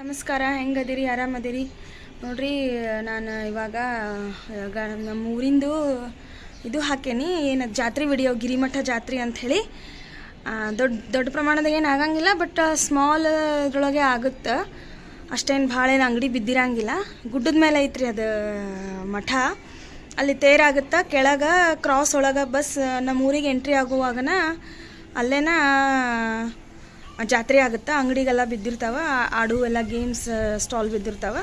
ನಮಸ್ಕಾರ, ಹೆಂಗದಿರಿ? ಆರಾಮದಿರಿ ನೋಡ್ರಿ. ನಾನು ಇವಾಗ ನಮ್ಮ ಊರಿಂದು ಇದು ಹಾಕೇನಿ, ಏನು ಜಾತ್ರೆ ವಿಡಿಯೋ, ಗಿರಿಮಠ ಜಾತ್ರೆ ಅಂಥೇಳಿ. ದೊಡ್ಡ ಪ್ರಮಾಣದಾಗ ಏನು ಆಗಂಗಿಲ್ಲ, ಬಟ್ ಸ್ಮಾಲ್ ಇದ್ರೊಳಗೆ ಆಗುತ್ತೆ. ಅಷ್ಟೇನು ಭಾಳ ಏನು ಅಂಗಡಿ ಬಿದ್ದಿರಂಗಿಲ್ಲ. ಗುಡ್ಡದ ಮೇಲೆ ಐತ್ರಿ ಅದು ಮಠ. ಅಲ್ಲಿ ತೇರಾಗುತ್ತೆ. ಕೆಳಗೆ ಕ್ರಾಸ್ ಒಳಗೆ ಬಸ್ ನಮ್ಮ ಊರಿಗೆ ಎಂಟ್ರಿ ಆಗುವಾಗನ ಅಲ್ಲೇನ ಜಾತ್ರೆ ಆಗುತ್ತೆ. ಅಂಗಡಿಗೆಲ್ಲ ಬಿದ್ದಿರ್ತಾವೆ, ಆಡು ಎಲ್ಲ ಗೇಮ್ಸ್ ಸ್ಟಾಲ್ ಬಿದ್ದಿರ್ತಾವೆ.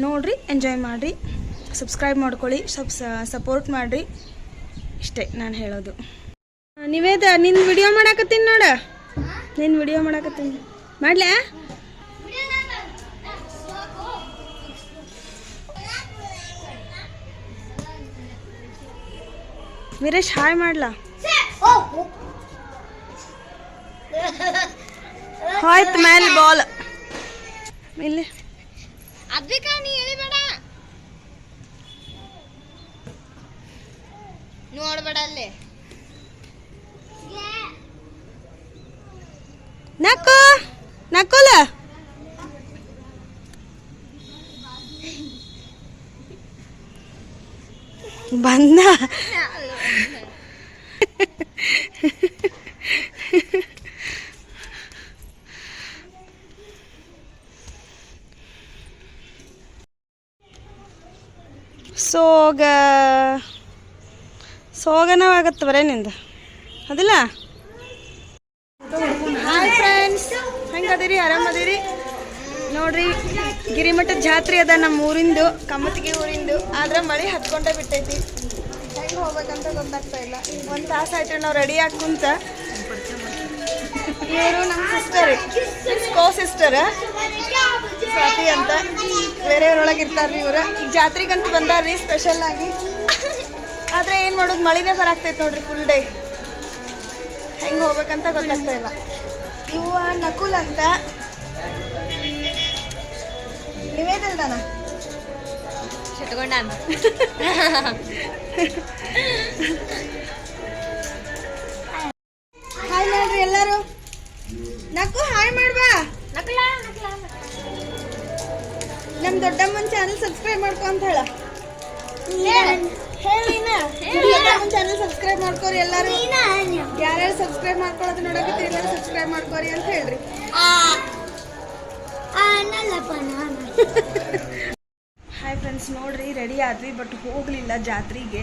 ನೋಡಿರಿ, ಎಂಜಾಯ್ ಮಾಡಿರಿ, ಸಬ್ಸ್ಕ್ರೈಬ್ ಮಾಡ್ಕೊಳ್ಳಿ, ಸಪೋರ್ಟ್ ಮಾಡಿರಿ. ಇಷ್ಟೇ ನಾನು ಹೇಳೋದು. ನೀವೇದ ನಿನ್ನ ವಿಡಿಯೋ ಮಾಡಾಕತ್ತೀನಿ ನೋಡ, ನಿನ್ನ ವಿಡಿಯೋ ಮಾಡಾಕತ್ತೀನಿ. ಮಾಡ್ಲಾ? ವೀರೇಶ್ ಹಾಯ್ ಮಾಡ್ಲಾ? ಹೋಯ್ತು ಮೇಲೆ ಬಾಲ್ ಇಲ್ಲಿ. ಅದಕ್ಕೆ ನೀ ಹೇಳಿಬೇಡ, ನೋಡ್ಬೇಡ ಅಲ್ಲಿ. ನಕ್ಕು ನಕ್ಕುಲ ಬಂದ. ಸೋಗನವಾಗತ್ತೆ ಬರೇ ನಿಂದು, ಅದಿಲ್ಲ? Hi friends, ಹೆಂಗದಿರಿ? ಆರಾಮದಿರಿ ನೋಡ್ರಿ. ಗಿರಿಮಠದ ಜಾತ್ರೆ ಅದ ನಮ್ಮ ಊರಿಂದು, ಕಮ್ಮತ್ತಿಗೆ ಊರಿಂದು. ಆದ್ರೆ ಮಳೆ ಹತ್ಕೊಂಡೇ ಬಿಟ್ಟೈತಿ. ಹೆಂಗೆ ಹೋಗ್ಬೇಕಂತ ಗೊತ್ತಾಗ್ತಾ ಇಲ್ಲ. ಒಂದು ತಾಸು ಆಯ್ತು ನಾವು ರೆಡಿ ಆಗಿ ಕುಂತ. ಇವರು ನಮ್ಮ ಸಿಸ್ಟರ್, ಕೋ ಸಿಸ್ಟರ್ ಸ್ವಾತಿ ಅಂತ. ಬೇರೆಯವ್ರೊಳಗೆ ಇರ್ತಾರ್ರಿ ಇವರು. ಈಗ ಜಾತ್ರೆಗಂತೂ ಬಂದಾರ್ರಿ ಸ್ಪೆಷಲ್ ಆಗಿ. ಆದರೆ ಏನು ಮಾಡೋದು, ಮಳಿನೇ ಬರಾಕ್ತೈತೆ ನೋಡ್ರಿ ಫುಲ್ ಡೇ. ಹೆಂಗೆ ಹೋಗ್ಬೇಕಂತ ಗೊತ್ತಾಗ್ತಾ ಇಲ್ಲ. ಇವು ನಕುಲ್ ಅಂತ, ನೀವೇದಲ್ದಾನ ಚಿಟ್ಕೊಂಡ. ಹಾಯ್ ಮಾಡ್ರಿ ಎಲ್ಲರೂ. ನಕ್ಕು ಹಾಯ್ ಮಾಡ್ಬಾ. ನಮ್ಮ ದೊಡ್ಡಮ್ಮನ ಚಾನಲ್ ಸಬ್ಸ್ಕ್ರೈಬ್ ಮಾಡ್ಕೊ ಅಂತ ಹೇಳ. ದೊಡ್ಡಮ್ಮನ ಚಾನಲ್ ಸಬ್ಸ್ಕ್ರೈಬ್ ಮಾಡ್ಕೋರಿ ಎಲ್ಲರೂ. ಯಾರ್ಯಾರು ಸಬ್ಸ್ಕ್ರೈಬ್ ಮಾಡ್ಕೊಳ್ಳೋದು ನೋಡಕತ್ತೀರಿ ಎಲ್ಲರೂ ಸಬ್ಸ್ಕ್ರೈಬ್ ಮಾಡ್ಕೋರಿ ಅಂತ ಹೇಳ್ರಿ. ಹಾಯ್ ಫ್ರೆಂಡ್ಸ್, ನೋಡ್ರಿ ರೆಡಿ ಆದ್ವಿ, ಬಟ್ ಹೋಗಲಿಲ್ಲ ಜಾತ್ರೆಗೆ.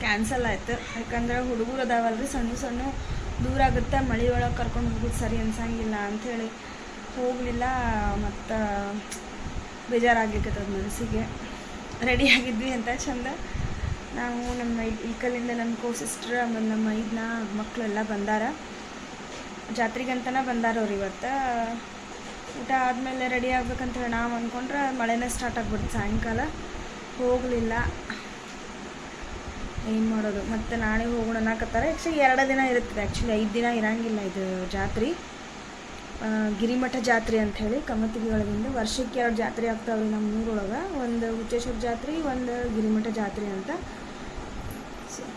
ಕ್ಯಾನ್ಸಲ್ ಆಯ್ತು. ಯಾಕಂದ್ರೆ ಹುಡುಗರು ಅದಾವಲ್ರಿ, ಸಣ್ಣ ಸಣ್ಣ ದೂರ ಆಗುತ್ತೆ, ಮಳೆ ಒಳಗೆ ಕರ್ಕೊಂಡು ಹೋಗೋದು ಸರಿ ಅನ್ಸಂಗಿಲ್ಲ ಅಂಥೇಳಿ ಹೋಗಲಿಲ್ಲ. ಮತ್ತು ಬೇಜಾರಾಗ್ಲಿಕ್ಕತ್ತದ ಮನಸ್ಸಿಗೆ. ರೆಡಿ ಆಗಿದ್ವಿ ಅಂತ ಚಂದ. ನಾವು ನಮ್ಮ ಇಲ್ಕಲ್ಲಿಂದ ನಮ್ಮ ಕೋ ಸಿಸ್ಟರ್ ಆಮೇಲೆ ನಮ್ಮ ಮಕ್ಕಳೆಲ್ಲ ಬಂದಾರ. ಜಾತ್ರೆಗಂತನ ಬಂದಾರ ಅವ್ರು ಇವತ್ತು. ಊಟ ಆದಮೇಲೆ ರೆಡಿ ಆಗ್ಬೇಕಂತ ನಾವು ಅಂದ್ಕೊಂಡ್ರೆ ಮಳೆನೇ ಸ್ಟಾರ್ಟ್ ಆಗ್ಬಿಡ್ತು ಸಾಯಂಕಾಲ. ಹೋಗಲಿಲ್ಲ, ಏನು ಮಾಡೋದು. ಮತ್ತು ನಾಳೆ ಹೋಗೋಣ ಅನ್ನಕತ್ತಾರೆ. ಆ್ಯಕ್ಚುಲಿ 2 ದಿನ ಇರುತ್ತದೆ. ಆ್ಯಕ್ಚುಲಿ 5 ದಿನ ಇರೋಂಗಿಲ್ಲ ಇದು ಜಾತ್ರೆ. ಗಿರಿಮಠ ಜಾತ್ರೆ ಅಂಥೇಳಿ ಕಮ್ಮತ್ತಿಗೆ ಒಳಗಿಂದ ವರ್ಷಕ್ಕೆ 2 ಜಾತ್ರೆ ಆಗ್ತಾವ್ರಿ ನಮ್ಮ ಊರೊಳಗೆ. ಒಂದು ಹುಚ್ಚೇಶ್ವರ ಜಾತ್ರೆ, ಒಂದು ಗಿರಿಮಠ ಜಾತ್ರೆ ಅಂತ.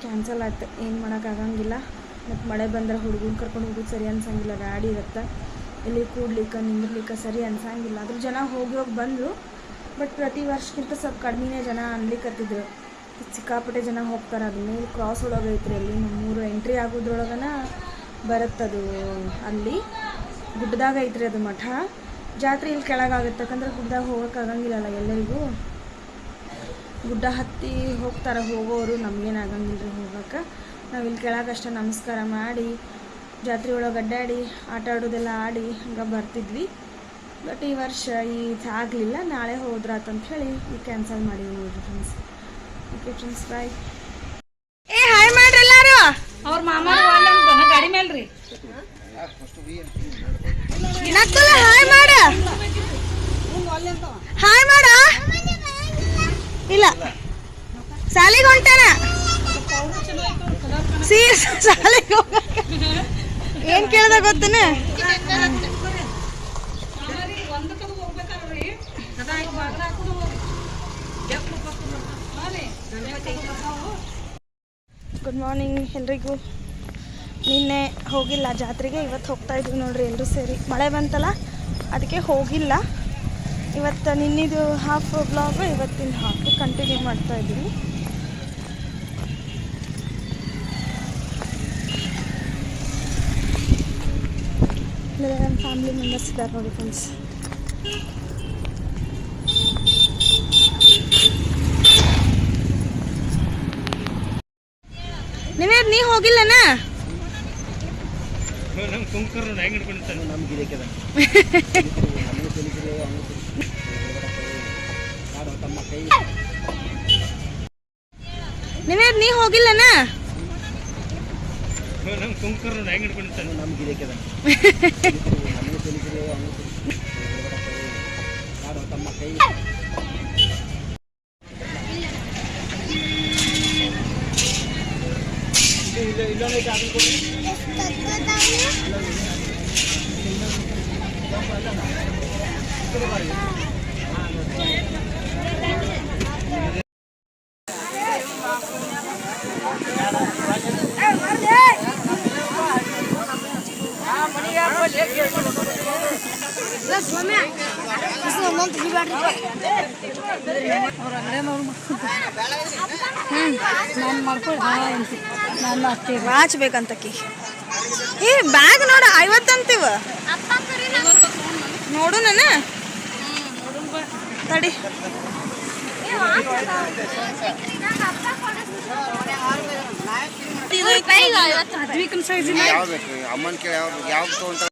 ಕ್ಯಾನ್ಸಲ್ ಆಯ್ತು, ಏನು ಮಾಡೋಕ್ಕಾಗಂಗಿಲ್ಲ. ಮತ್ತು ಮಳೆ ಬಂದರೆ ಹುಡುಗನ ಕರ್ಕೊಂಡು ಹೋಗೋದು ಸರಿ ಅನ್ಸಂಗಿಲ್ಲ. ಗಾಡಿ ಇರುತ್ತೆ, ಇಲ್ಲಿ ಕೂಡ್ಲಿಕ್ಕೆ ನಿಂದಿರ್ಲಿಕ್ಕೆ ಸರಿ ಅನ್ಸಂಗಿಲ್ಲ. ಅದ್ರ ಜನ ಹೋಗಿ ಬಂದರು, ಬಟ್ ಪ್ರತಿ ವರ್ಷಕ್ಕಿಂತ ಸ್ವಲ್ಪ ಕಡಿಮೆನೇ ಜನ ಅನ್ಲಿಕ್ಕತ್ತಿದ್ರು. ಸಿಕ್ಕಾಪಟ್ಟೆ ಜನ ಹೋಗ್ತಾರೆ. ಅದು ಮೇಲೆ ಕ್ರಾಸ್ ಒಳಗೆ ಐತ್ರಿ, ಅಲ್ಲಿ ನಮ್ಮೂರು ಎಂಟ್ರಿ ಆಗೋದ್ರೊಳಗನ ಬರುತ್ತದು. ಅಲ್ಲಿ ಗುಡ್ಡದಾಗ ಐತ್ರಿ ಅದು ಮಠ. ಜಾತ್ರೆ ಇಲ್ಲಿ ಕೆಳಗಾಗುತ್ತೆ, ಯಾಕಂದ್ರೆ ಗುಡ್ಡದಾಗ ಹೋಗೋಕ್ಕಾಗಂಗಿಲ್ಲಲ್ಲ ಎಲ್ಲರಿಗೂ. ಗುಡ್ಡ ಹತ್ತಿ ಹೋಗ್ತಾರೆ ಹೋಗೋರು, ನಮಗೇನು ಆಗಂಗಿಲ್ಲ ರೀ ಹೋಗೋಕೆ. ನಾವು ಇಲ್ಲಿ ಕೆಳಗಷ್ಟೇ ನಮಸ್ಕಾರ ಮಾಡಿ ಜಾತ್ರೆ ಒಳಗೆ ಅಡ್ಡಾಡಿ ಆಟ ಆಡೋದೆಲ್ಲ ಆಡಿ ಹಂಗೆ ಬರ್ತಿದ್ವಿ. ಬಟ್ ಈ ವರ್ಷ ಆಗಲಿಲ್ಲ. ನಾಳೆ ಹೋದ್ರಾತಂತ ಹೇಳಿ ಈಗ ಕ್ಯಾನ್ಸಲ್ ಮಾಡಿದ್ವಿ ನೋಡಿರಿ ಫ್ರೆಂಡ್ಸ್. ಓಕೆ ಫ್ರೆಂಡ್ಸ್, ಬಾಯ್. ಹಾಯ್ ಮಾಡ್ರಿ ಎಲ್ಲಾರು. ಅವ್ರ ಮಾಮ ಗಾಡಿ ಮೇಲ್ರಿ ನಕ್ಕುಲ ಹಾಯ್ ಮಾಡ. ಹಾಯ್ ಮಾಡ. ಇಲ್ಲ, ಸಾಲಿಗೆ ಹೊಂಟಾನ. ಸಾಲಿಗೆ ಏನು ಕೇಳ್ದ ಗೊತ್ತೇನ? ಗುಡ್ ಮಾರ್ನಿಂಗ್ ಎಲ್ರಿಗೂ. ನಿನ್ನೆ ಹೋಗಿಲ್ಲ ಜಾತ್ರೆಗೆ, ಇವತ್ತು ಹೋಗ್ತಾ ಇದ್ವಿ ನೋಡ್ರಿ ಎಲ್ಲರೂ ಸೇರಿ. ಮಳೆ ಬಂತಲ್ಲ ಅದಕ್ಕೆ ಹೋಗಿಲ್ಲ. ಇವತ್ತು ನಿನ್ನಿದು ಹಾಫ್ ಬ್ಲಾಗ್ ಇವತ್ತಿನ ಹಾಫ್ ಕಂಟಿನ್ಯೂ ಮಾಡ್ತಾ ಇದ್ದೀವಿ. ನಮ್ಮ ಫ್ಯಾಮಿಲಿ ಮೆಂಬರ್ಸ್ ಇದ್ದಾರೆ ನೋಡಿ ಫ್ರೆಂಡ್ಸ್. ನೀ ಹೋಗಿಲ್ಲನ? ನೀ ಹೋಗಿಲ್ಲನ? ವಾಚ್ ಬೇಕಂತಕಿ. ಏ ಬ್ಯಾಗ್ ನೋಡ 50 ಅಂತೀವ ನೋಡು ನನ್ನ ತಡಿ. ಅಮ್ಮನ ಕೇಳಿ ಯಾವ್ದು ತಗೊಂತ